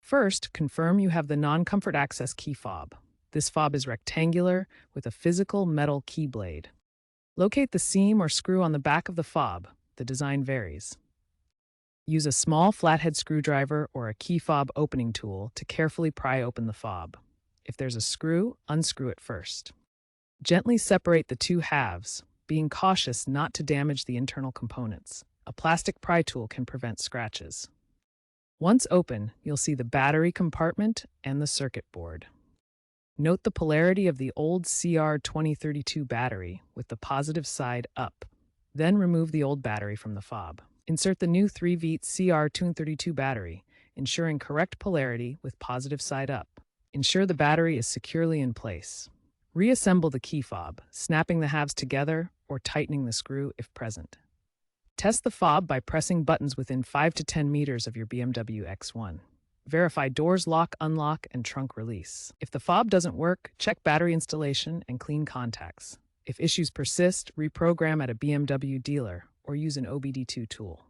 First, confirm you have the non-comfort access key fob. This fob is rectangular with a physical metal key blade. Locate the seam or screw on the back of the fob. The design varies. Use a small flathead screwdriver or a key fob opening tool to carefully pry open the fob. If there's a screw, unscrew it first. Gently separate the two halves, being cautious not to damage the internal components. A plastic pry tool can prevent scratches. Once open, you'll see the battery compartment and the circuit board. Note the polarity of the old CR2032 battery with the positive side up. Then remove the old battery from the fob. Insert the new 3V CR232 battery, ensuring correct polarity with positive side up. Ensure the battery is securely in place. Reassemble the key fob, snapping the halves together or tightening the screw if present. Test the fob by pressing buttons within 5 to 10 meters of your BMW X1. Verify doors lock, unlock, and trunk release. If the fob doesn't work, check battery installation and clean contacts. If issues persist, reprogram at a BMW dealer or use an OBD2 tool.